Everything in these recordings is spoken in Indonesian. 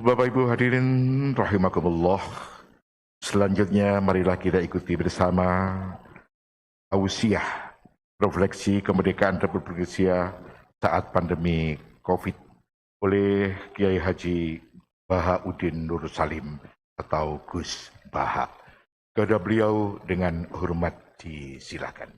Bapak Ibu hadirin rahimakumullah. Selanjutnya marilah kita ikuti bersama tausiah refleksi kemerdekaan Republik Indonesia saat pandemi Covid oleh Kiai Haji Bahauddin Nur Salim atau Gus Baha. Kepada beliau dengan hormat disilakan.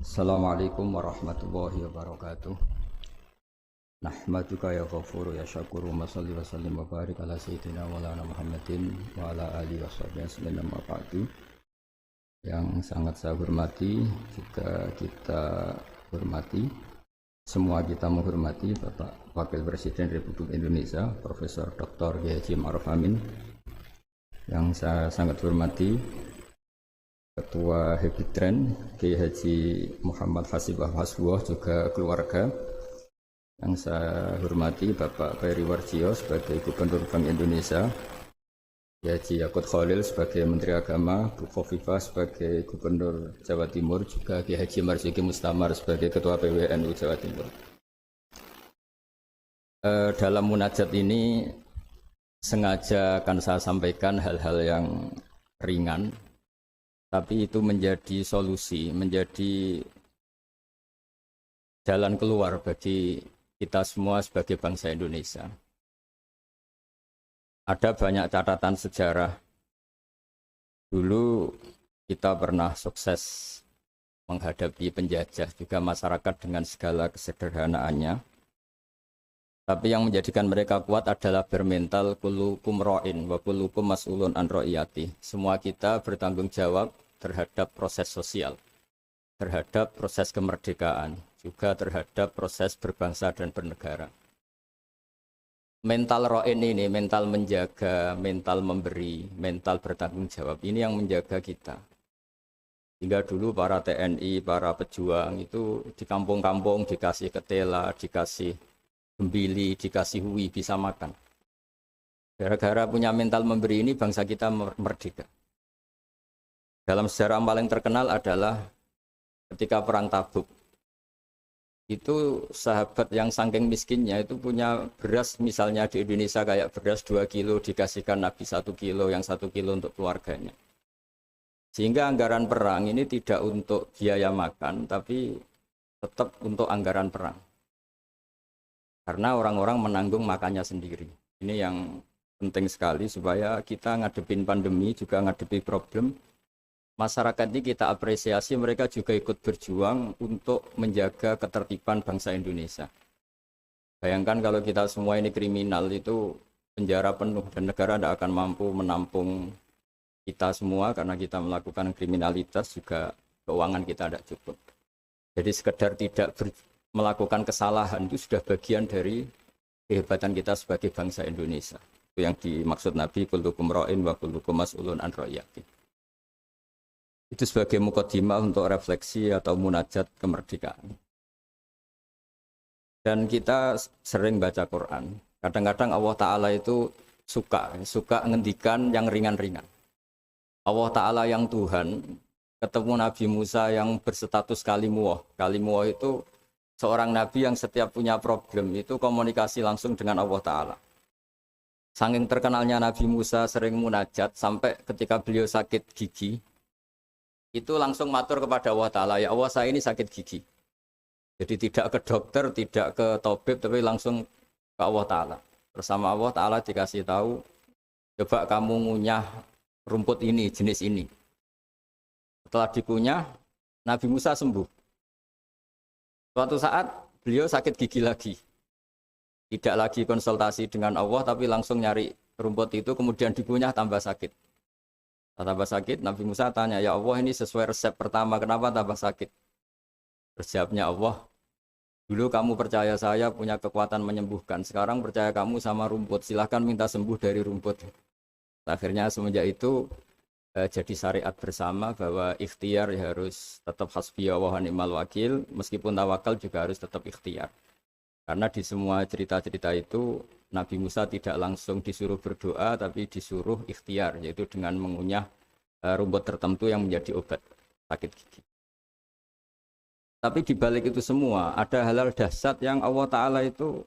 Assalamualaikum warahmatullahi wabarakatuh. Nahmaduka ya ghafuru ya syakuru wa salli wa sallim wa barik ala sayyidina maulana Muhammadin wa ala alihi wa sahbihi wasallam wa ba'du. Yang sangat saya hormati, juga kita hormati, semua kita menghormati Bapak Wakil Presiden Republik Indonesia Profesor Dr. Haji Ma'ruf Amin. Yang saya sangat hormati Ketua Habit Trend Kiai Haji Muhammad Hasibah Hasbuah, juga keluarga. Yang saya hormati Bapak Peri Warjio sebagai Gubernur Bank Indonesia, Kiai Haji Yakut Khalil sebagai Menteri Agama, Bu Khofifah sebagai Gubernur Jawa Timur, juga Kiai Haji Marzuki Mustamar sebagai Ketua PWNU Jawa Timur. Dalam munajat ini sengaja akan saya sampaikan hal-hal yang ringan, tapi itu menjadi solusi, menjadi jalan keluar bagi kita semua sebagai bangsa Indonesia. Ada banyak catatan sejarah. Dulu kita pernah sukses menghadapi penjajah, juga masyarakat dengan segala kesederhanaannya. Tapi yang menjadikan mereka kuat adalah bermental kullukum ra'in wa kullukum mas'ulun an ra'iyati. Semua kita bertanggung jawab terhadap proses sosial, terhadap proses kemerdekaan, juga terhadap proses berbangsa dan bernegara. Mental ra'in ini, mental menjaga, mental memberi, mental bertanggung jawab, ini yang menjaga kita. Hingga dulu para TNI, para pejuang itu di kampung-kampung dikasih ketela, dikasih gembili, dikasih hui, bisa makan. Gara-gara punya mental memberi ini bangsa kita merdeka. Dalam sejarah paling terkenal adalah ketika perang Tabuk. Itu sahabat yang saking miskinnya itu punya beras, misalnya di Indonesia kayak beras 2 kilo dikasihkan Nabi 1 kilo, yang 1 kilo untuk keluarganya. Sehingga anggaran perang ini tidak untuk biaya makan, tapi tetap untuk anggaran perang. Karena orang-orang menanggung makannya sendiri. Ini yang penting sekali supaya kita ngadepin pandemi, juga ngadepi problem. Masyarakat ini kita apresiasi, mereka juga ikut berjuang untuk menjaga ketertiban bangsa Indonesia. Bayangkan kalau kita semua ini kriminal, itu penjara penuh dan negara tidak akan mampu menampung kita semua karena kita melakukan kriminalitas, juga keuangan kita tidak cukup. Jadi sekedar tidak melakukan kesalahan itu sudah bagian dari kehebatan kita sebagai bangsa Indonesia. Itu yang dimaksud Nabi, kullukum ra'in wa kullukum mas'ulun an ra'iyati. Itu sebagai mukadimah untuk refleksi atau munajat kemerdekaan. Dan kita sering baca Quran. Kadang-kadang Allah Ta'ala itu suka ngendikan yang ringan-ringan. Allah Ta'ala yang Tuhan ketemu Nabi Musa yang berstatus kalimuwah. Kalimuwah itu seorang nabi yang setiap punya problem itu komunikasi langsung dengan Allah Ta'ala. Saking terkenalnya Nabi Musa sering munajat, sampai ketika beliau sakit gigi, itu langsung matur kepada Allah Ta'ala, ya Allah saya ini sakit gigi. Jadi tidak ke dokter, tidak ke tabib, tapi langsung ke Allah Ta'ala. Bersama Allah Ta'ala dikasih tahu, coba kamu ngunyah rumput ini, jenis ini. Setelah dikunyah, Nabi Musa sembuh. Suatu saat beliau sakit gigi lagi. Tidak lagi konsultasi dengan Allah, tapi langsung nyari rumput itu, kemudian dikunyah tambah sakit. Tambah sakit, Nabi Musa tanya, ya Allah ini sesuai resep pertama, kenapa tambah sakit? Berjawabnya Allah, dulu kamu percaya saya punya kekuatan menyembuhkan, sekarang percaya kamu sama rumput, silahkan minta sembuh dari rumput. Akhirnya semenjak itu jadi syariat bersama bahwa ikhtiar harus tetap hasbiyallah wa ni'mal wakil, meskipun tawakal juga harus tetap ikhtiar. Karena di semua cerita-cerita itu Nabi Musa tidak langsung disuruh berdoa, tapi disuruh ikhtiar, yaitu dengan mengunyah rumput tertentu yang menjadi obat sakit gigi. Tapi di balik itu semua ada hal-hal dahsyat yang Allah Ta'ala itu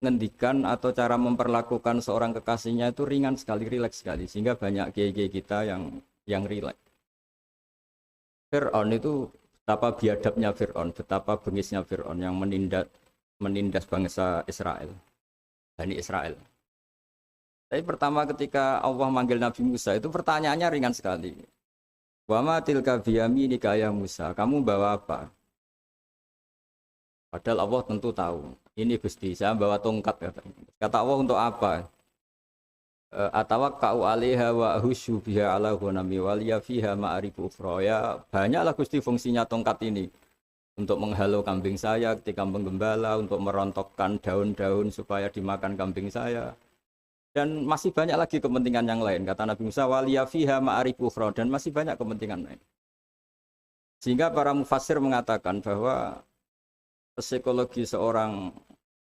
ngendikan atau cara memperlakukan seorang kekasihnya itu ringan sekali, rileks sekali. Sehingga banyak kiai-kiai kita yang rileks. Fir'aun itu betapa biadabnya Fir'aun, betapa bengisnya Fir'aun yang menindas bangsa Israel, Bani Israel. Tapi pertama ketika Allah manggil Nabi Musa itu pertanyaannya ringan sekali. Wa ma tilka biyaminika ya Musa, kamu bawa apa? Padahal Allah tentu tahu. Ini Gusti, saya bawa tongkat. Kata Allah untuk apa? Atawakka'u 'alaiha wa ahusyu biha 'ala ghanami waliya fiha ma'arifu ukhra. Ya, banyaklah Gusti fungsinya tongkat ini. Untuk menghalau kambing saya ketika menggembala, untuk merontokkan daun-daun supaya dimakan kambing saya. Dan masih banyak lagi kepentingan yang lain. Kata Nabi Musa, waliya fiha ma'arifu ukhra, dan masih banyak kepentingan lain. Sehingga para mufassir mengatakan bahwa psikologi seorang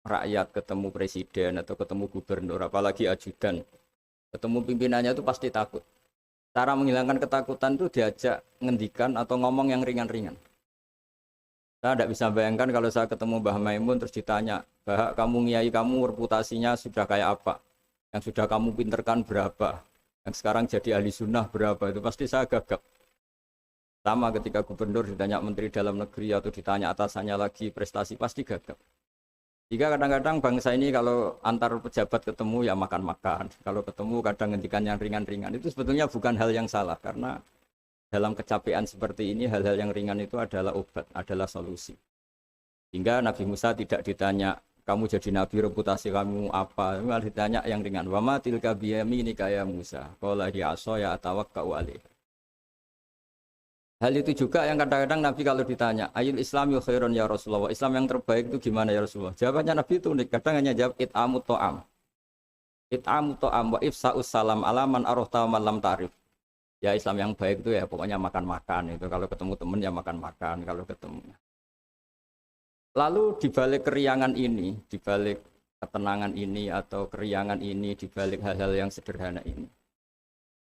rakyat ketemu presiden atau ketemu gubernur, apalagi ajudan, ketemu pimpinannya itu pasti takut. Cara menghilangkan ketakutan itu diajak ngendikan atau ngomong yang ringan-ringan. Saya tidak bisa bayangkan kalau saya ketemu Mbah Maimun terus ditanya, Bah, kamu ngiai kamu reputasinya sudah kayak apa? Yang sudah kamu pinterkan berapa? Yang sekarang jadi ahli sunnah berapa? Itu pasti saya gagap. Sama ketika gubernur ditanya menteri dalam negeri atau ditanya atasannya lagi prestasi, pasti gagap. Jika kadang-kadang bangsa ini kalau antar pejabat ketemu ya makan-makan. Kalau ketemu kadang ngendikan yang ringan-ringan. Itu sebetulnya bukan hal yang salah. Karena dalam kecapean seperti ini hal-hal yang ringan itu adalah obat, adalah solusi. Hingga Nabi Musa tidak ditanya, kamu jadi nabi reputasi kamu apa? Malah ditanya yang ringan. Wa ma tilka biyaminika ya Musa. Qala hiya 'ashaya atawakka'u 'alaiha. Hal itu juga yang kadang-kadang Nabi kalau ditanya, ayul Islam khairun ya Rasulullah, Islam yang terbaik itu gimana ya Rasulullah? Jawabannya Nabi itu unik, kadang hanya jawab it'amut ta'am. It'amut ta'am wa ifsa'us salam alaman arahta man lam ta'rif. Ya Islam yang baik itu ya pokoknya makan-makan itu, kalau ketemu teman ya makan-makan kalau ketemu. Lalu dibalik keriangan ini, dibalik ketenangan ini atau keriangan ini, dibalik hal-hal yang sederhana ini,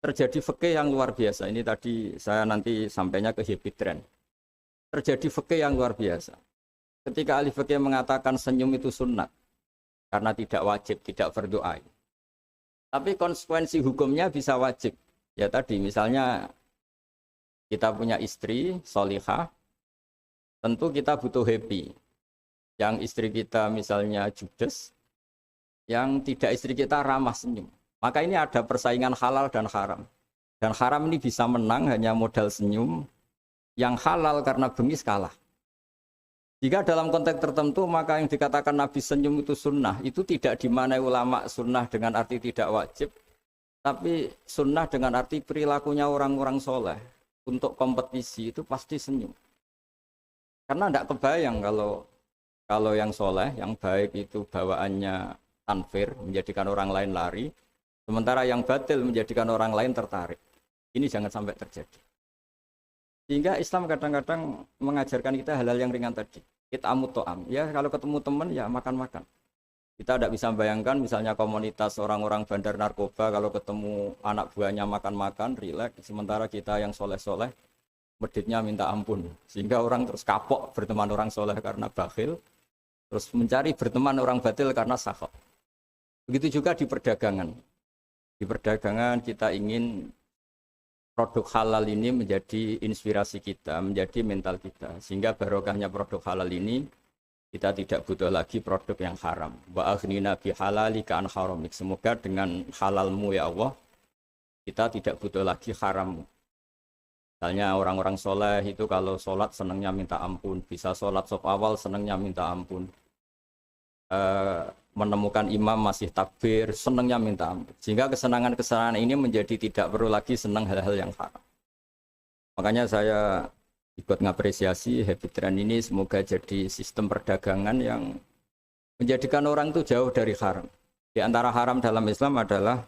terjadi fikih yang luar biasa. Ini tadi saya nanti sampainya ke habit trend. Terjadi fikih yang luar biasa. Ketika ahli fikih mengatakan senyum itu sunnat karena tidak wajib, tidak fardhu ain. Tapi konsekuensi hukumnya bisa wajib. Ya tadi misalnya kita punya istri solihah, tentu kita butuh happy. Yang istri kita misalnya judes, yang tidak istri kita ramah senyum. Maka ini ada persaingan halal dan haram. Dan haram ini bisa menang hanya modal senyum. Yang halal karena bengis kalah. Jika dalam konteks tertentu maka yang dikatakan Nabi senyum itu sunnah. Itu tidak dimanai ulama sunnah dengan arti tidak wajib. Tapi sunnah dengan arti perilakunya orang-orang soleh. Untuk kompetisi itu pasti senyum. Karena tidak kebayang kalau yang soleh, yang baik itu bawaannya tanfir, menjadikan orang lain lari. Sementara yang batil menjadikan orang lain tertarik. Ini jangan sampai terjadi. Sehingga Islam kadang-kadang mengajarkan kita hal-hal yang ringan tadi. It'amut ta'am. Ya kalau ketemu teman ya makan-makan. Kita tidak bisa bayangkan misalnya komunitas orang-orang bandar narkoba kalau ketemu anak buahnya makan-makan, rileks. Sementara kita yang soleh-soleh, meditnya minta ampun. Sehingga orang terus kapok berteman orang soleh karena bakhil. Terus mencari berteman orang batil karena sakhab. Begitu juga di perdagangan. Di perdagangan kita ingin produk halal ini menjadi inspirasi kita, menjadi mental kita. Sehingga barokahnya produk halal ini, kita tidak butuh lagi produk yang haram. Wa aghnina bi halalika an haramik. Semoga dengan halalmu ya Allah, kita tidak butuh lagi haram. Misalnya orang-orang soleh itu kalau sholat senangnya minta ampun. Bisa sholat saf awal senangnya minta ampun. Menemukan imam masih takbir, senangnya minta ampun. Sehingga kesenangan-kesenangan ini menjadi tidak perlu lagi senang hal-hal yang haram. Makanya saya ikut ngapresiasi habit trend ini, semoga jadi sistem perdagangan yang menjadikan orang itu jauh dari haram. Di antara haram dalam Islam adalah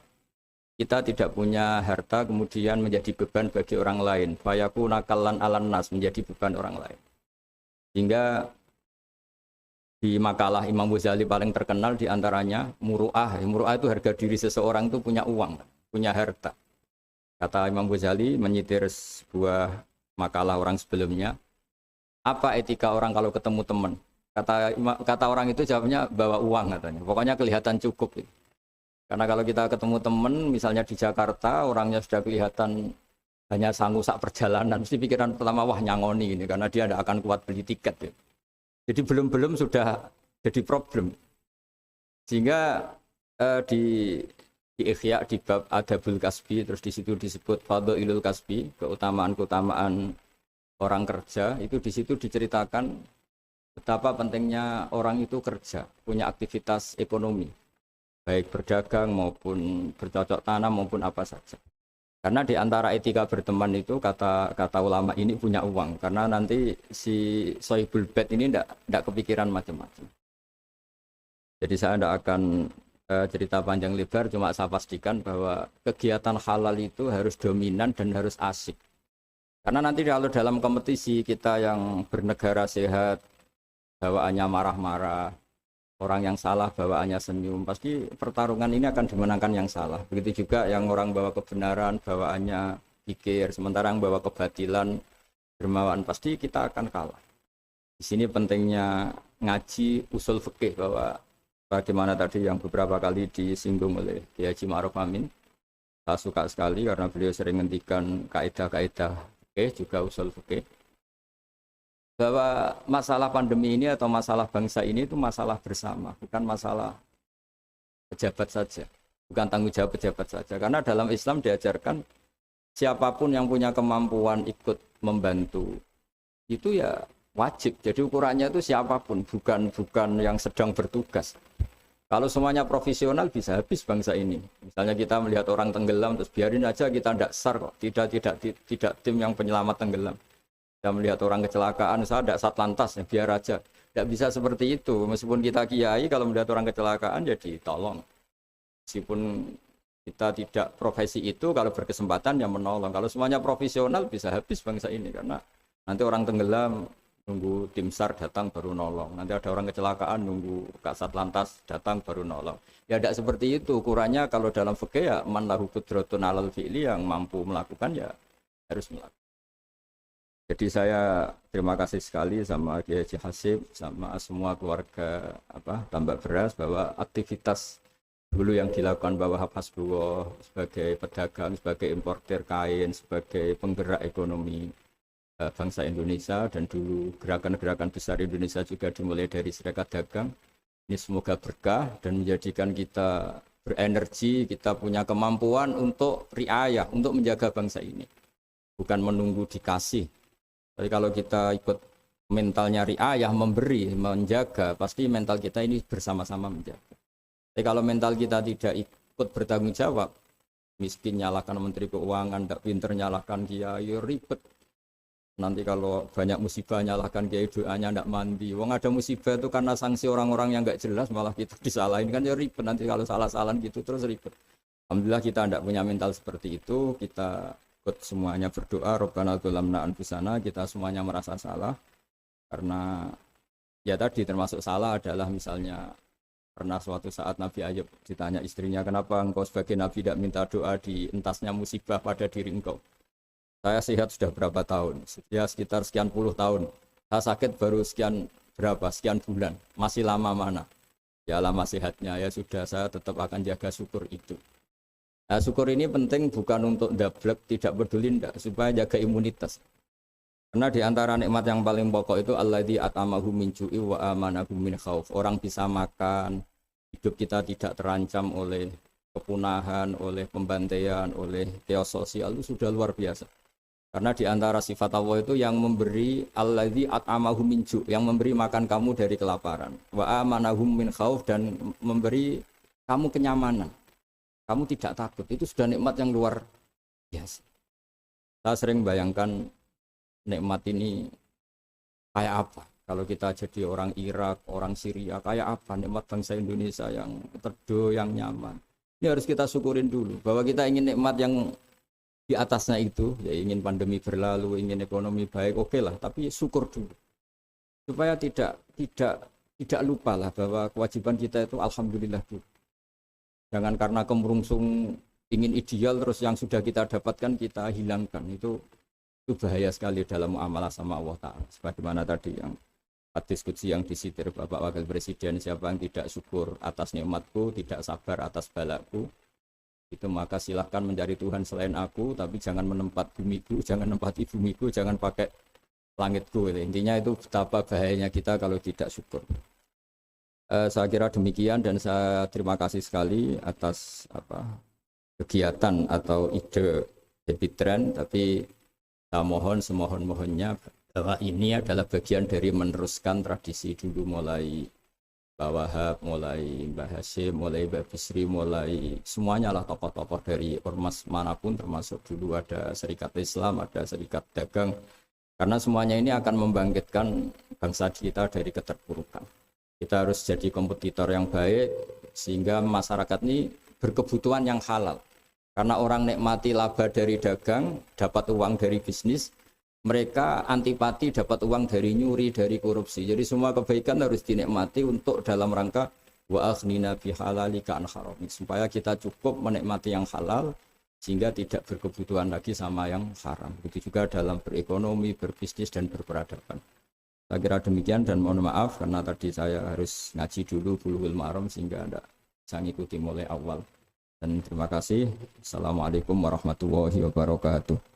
kita tidak punya harta kemudian menjadi beban bagi orang lain. Fayaku nakalan alan nas, menjadi beban orang lain. Sehingga di makalah Imam Ghazali paling terkenal diantaranya muru'ah. Muru'ah itu harga diri seseorang itu punya uang, punya harta. Kata Imam Ghazali menyitir sebuah makalah orang sebelumnya, apa etika orang kalau ketemu teman? Kata orang itu jawabnya bawa uang katanya. Pokoknya kelihatan cukup. Gitu. Karena kalau kita ketemu teman, misalnya di Jakarta, orangnya sudah kelihatan hanya sanggup sak perjalanan, mesti pikiran pertama wah nyangoni ini karena dia tidak akan kuat beli tiket. Gitu. Jadi belum sudah jadi problem. Sehingga di Ikhya di bab Adabul Kasbi terus di situ disebut Fadhailul Kasbi, keutamaan-keutamaan orang kerja, itu di situ diceritakan betapa pentingnya orang itu kerja, punya aktivitas ekonomi, baik berdagang maupun bercocok tanam maupun apa saja. Karena di antara etika berteman itu kata ulama ini punya uang, karena nanti si sohibul bed ini tidak kepikiran macam-macam. Jadi saya tidak akan cerita panjang lebar, cuma saya pastikan bahwa kegiatan halal itu harus dominan dan harus asik. Karena nanti kalau dalam kompetisi kita yang bernegara sehat, bawaannya marah-marah, orang yang salah bawaannya senyum, pasti pertarungan ini akan dimenangkan yang salah. Begitu juga yang orang bawa kebenaran, bawaannya pikir, sementara yang bawa kebatilan, dermawan, pasti kita akan kalah. Di sini pentingnya ngaji usul fikih, bahwa bagaimana tadi yang beberapa kali disinggung oleh Kiai Haji Ma'ruf Amin. Saya suka sekali karena beliau sering menghentikan kaidah-kaidah fikih, juga usul fikih. Bahwa masalah pandemi ini atau masalah bangsa ini itu masalah bersama, bukan masalah pejabat saja, bukan tanggung jawab pejabat saja. Karena dalam Islam diajarkan siapapun yang punya kemampuan ikut membantu itu ya wajib. Jadi ukurannya itu siapapun, bukan yang sedang bertugas. Kalau semuanya profesional bisa habis bangsa ini. Misalnya kita melihat orang tenggelam terus biarin aja, kita tidak SAR kok, tidak tim yang penyelamat tenggelam. Kita melihat orang kecelakaan, saya tidak satlantas, ya biar aja. Tidak bisa seperti itu. Meskipun kita kiai, kalau melihat orang kecelakaan, ya ditolong. Meskipun kita tidak profesi itu, kalau berkesempatan ya menolong. Kalau semuanya profesional, bisa habis bangsa ini. Karena nanti orang tenggelam, nunggu tim SAR datang baru nolong. Nanti ada orang kecelakaan, nunggu Kasat Lantas datang baru nolong. Ya tidak seperti itu. Ukurannya kalau dalam fikih ya, man lahu qudratun alal fi'li, yang mampu melakukan ya harus melakukan. Jadi saya terima kasih sekali sama Kiai Haji Hasib, sama semua keluarga Tambak Beras, bahwa aktivitas dulu yang dilakukan Mbah Wahab Hasbullah sebagai pedagang, sebagai importer kain, sebagai penggerak ekonomi bangsa Indonesia, dan dulu gerakan-gerakan besar Indonesia juga dimulai dari Serikat Dagang. Ini semoga berkah dan menjadikan kita berenergi, kita punya kemampuan untuk riayah, untuk menjaga bangsa ini. Bukan menunggu dikasih. Tapi kalau kita ikut mentalnya riayah, memberi, menjaga, pasti mental kita ini bersama-sama menjaga. Tapi kalau mental kita tidak ikut bertanggung jawab, miskin nyalakan Menteri Keuangan, tidak pinter nyalakan kiai, ribet. Nanti kalau banyak musibah nyalakan kiai, doanya tidak mandi. Wong ada musibah itu karena sanksi orang-orang yang nggak jelas, malah kita disalahin, kan ya ribet. Nanti kalau salah-salahan gitu terus ribet. Alhamdulillah kita tidak punya mental seperti itu. Kita ikut semuanya berdoa, Rabbana dzalamna anfusana, kita semuanya merasa salah. Karena ya tadi termasuk salah adalah misalnya pernah suatu saat Nabi Ayub ditanya istrinya, kenapa engkau sebagai Nabi tidak minta doa di entasnya musibah pada diri engkau? Saya sehat sudah berapa tahun? Ya sekitar sekian puluh tahun. Saya sakit baru sekian bulan. Masih lama mana? Ya lama sehatnya, ya sudah, saya tetap akan jaga syukur itu. Nah, syukur ini penting bukan untuk dablek, tidak peduli, enggak, supaya jaga imunitas. Karena di antara nikmat yang paling pokok itu alladzi at'amahum min ju'i wa amanahum min khauf. Orang bisa makan, hidup kita tidak terancam oleh kepunahan, oleh pembantaian, oleh chaos sosial, itu sudah luar biasa. Karena di antara sifat Allah itu yang memberi alladzi at'amahum min ju', yang memberi makan kamu dari kelaparan, wa amanahum min khauf, dan memberi kamu kenyamanan. Kamu tidak takut, itu sudah nikmat yang luar biasa. Saya sering bayangkan nikmat ini kayak apa. Kalau kita jadi orang Irak, orang Syria, kayak apa nikmat bangsa Indonesia yang teduh, yang nyaman. Ini harus kita syukurin dulu, bahwa kita ingin nikmat yang di atasnya itu, ya ingin pandemi berlalu, ingin ekonomi baik, oke lah, tapi syukur dulu. Supaya tidak lupa lah bahwa kewajiban kita itu alhamdulillah dulu. Jangan karena kemerungsung ingin ideal terus yang sudah kita dapatkan kita hilangkan. Itu bahaya sekali dalam muamalah sama Allah Ta'ala. Sebagaimana tadi yang diskusi yang disitir Bapak Wakil Presiden, siapa yang tidak syukur atas nikmatku, tidak sabar atas balaku, itu maka silahkan mencari Tuhan selain aku, tapi jangan menempat bumiku, jangan menempati bumiku, jangan pakai langitku. Intinya itu betapa bahayanya kita kalau tidak syukur. Saya kira demikian, dan saya terima kasih sekali atas kegiatan atau ide happy trend, tapi saya mohon semohon-mohonnya bahwa ini adalah bagian dari meneruskan tradisi dulu, mulai Pak Wahab, mulai Mbah Hasyim, mulai Mbah Bisri, mulai semuanya lah tokoh-tokoh dari ormas manapun, termasuk dulu ada Serikat Islam, ada Serikat Dagang, karena semuanya ini akan membangkitkan bangsa kita dari keterpurukan. Kita harus jadi kompetitor yang baik sehingga masyarakat ini berkebutuhan yang halal. Karena orang nikmati laba dari dagang, dapat uang dari bisnis, mereka antipati dapat uang dari nyuri, dari korupsi. Jadi semua kebaikan harus dinikmati untuk dalam rangka wa aghnina bi halalika an haramik, supaya kita cukup menikmati yang halal sehingga tidak berkebutuhan lagi sama yang haram. Begitu juga dalam berekonomi, berbisnis dan berperadaban. Saya kira demikian, dan mohon maaf karena tadi saya harus ngaji dulu Bulughul Maram sehingga tidak bisa ngikuti mulai awal. Dan terima kasih. Assalamualaikum warahmatullahi wabarakatuh.